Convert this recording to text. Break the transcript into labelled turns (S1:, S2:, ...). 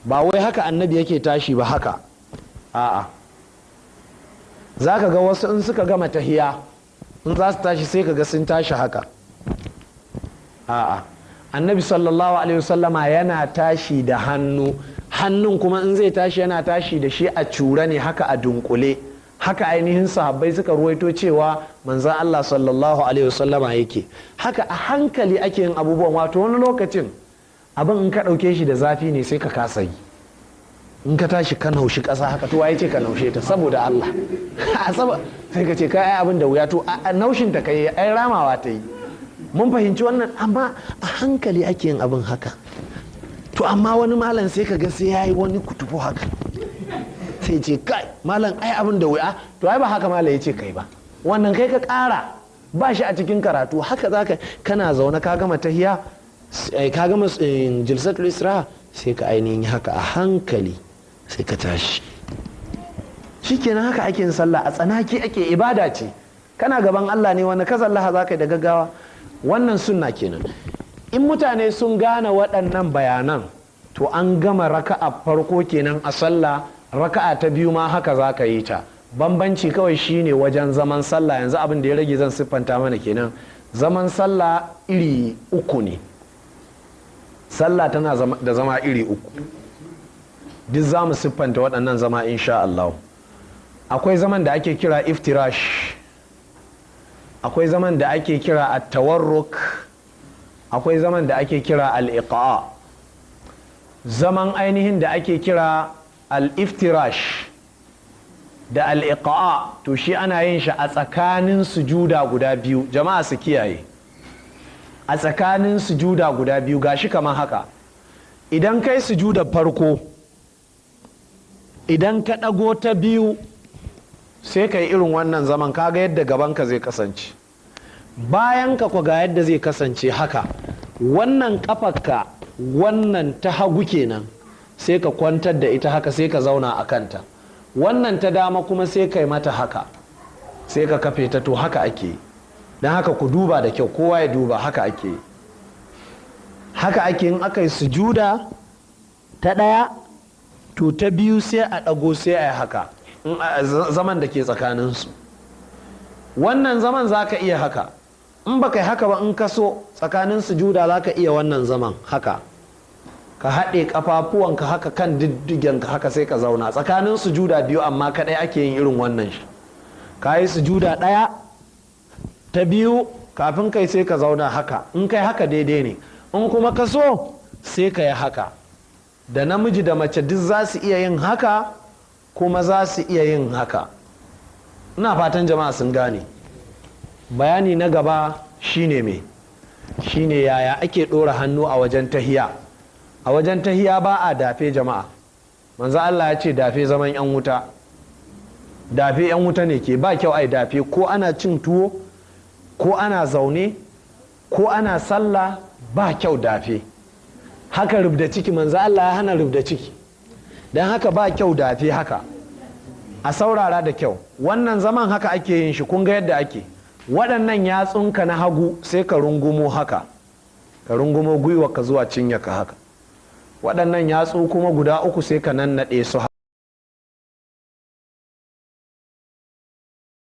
S1: ba wai haka annabi yake tashi ba haka, a'a za ka ga wasu in suka gama tahiya in za su tashi sai ka ga sun tashi haka, a'a annabi sallallahu alaihi wasallama yana tashi da hannun kuma in zai tashi yana tashi da shi a cure ne haka a dunkule, haka ainihin sahabbai suka ruwaito cewa manzan Allah sallallahu alaihi wasallama yake haka. A hankali ake yin abubuwan, wato wani lokacin abin in ka ɗauke shi da zafi ne sai ka kasa yi, in ka tashi ka naushi ƙasa haka to waye ce ka naushe ta saboda Allah sai ka ce ka ai abin da wuya, to a naushin ta kai ai ramawa ta yi, mun fahimci wannan. amma a hankali ake yin abin haka. To amma wani malam sai ka ga sai yayi wani kutufu haka, sai ce kai malam ai abin da wuya, to ai ba haka malam ya ce kai ba, wannan kai ka ƙara, ba shi a cikin karatu. Haka zaka kana zaune ka gama tahiya, ka gama jilsatul isra, sai ka ainihin haka a hankali sai ka tashi. Shikenan haka ake yin sallah, a tsanaki ake, ibada ce, kana gaban Allah ne, wanda ka sallaha zaka yi da gaggawa. Wannan sunna kenan. In mutane sun gane waɗannan bayanan, to an gama raka'a farko kenan a sallah. Raka'a ta biyu ma haka za ka yi ta. Bambanci kawai shine wajen zaman sallah. Yanzu abin da ya rage zan siffanta mana kenan. Zaman sallah iri uku ne. Sallah tana da zama iri uku. Duk za mu siffanta waɗannan zama insha Allah. Akwai zaman da ake kira iftirash, akwai zaman da ake kira at-tawarruk, akwai zaman da ake kira al-iqa. Zaman ainihin da ake kira al-iftirash da al-iqa, to shi ana yin shi a tsakanin sujuda guda biyu. Jama'a su kiyaye, a tsakanin sujuda guda biyu. Gashi kamar haka, idan kai sujuda farko, idan ka ɗago ta biyu sai ka yi irin wannan zaman, kaga yadda gabanka zai kasance, bayan ka ga yadda zai kasance haka. Wannan kafarka wannan ta hagu kenan sai ka kwantar da ita haka, sai ka zauna a kanta. Wannan ta dama kuma sai ka yi mata haka, sai ka kafe ta. To haka ake, don haka ku duba da kyau, kowa ya duba, haka ake. Haka ake in aka yi sujuda ta ɗaya, to ta biyu sai a ɗago sai a yi haka, zaman da ke tsakaninsu. Wannan zaman za ka iya haka, in baka yi haka ba, in ka so tsakanin sujuda za ka iya wannan zaman haka, ka haɗe ƙafafuwanka haka kan diddigenka haka, sai ka zauna tsakanin sujuda biyu. Amma kaɗai ake yin irin wannan shi, ka yi sujuda ɗaya, ta biyu kafin kai sai ka zauna haka. In kai haka daidai ne, in kuma ka so sai ka yi haka. Da namiji da mace duk za su iya yin haka, kuma za su iya yin haka. Ina fatan jama'a sun gane. Bayani na gaba shine me? Shine yaya ake ɗora hannu a wajen tahiya. A wajen tahiya ba a dafe jama'a. Manzo Allah ya ce dafe zaman yan wuta. Dafe yan wuta ne ke, ba kyau ai dafe, ko ana cin tuwo, ko ana zaune, ko ana sallah, ba kyau dafe. Haka rubda ciki, manzo Allah ya hana rubda ciki, don haka ba kyau dafe haka. A saurara da kyau, wannan zaman haka ake yin shi, kun ga yadda ake. Waɗannan yatsunka na hagu sai ka rungumo haka, ka rungumo gwiwa ka zuwa cinya ka haka. Waɗannan yatsu kuma guda uku sai ka nannaɗe su haka.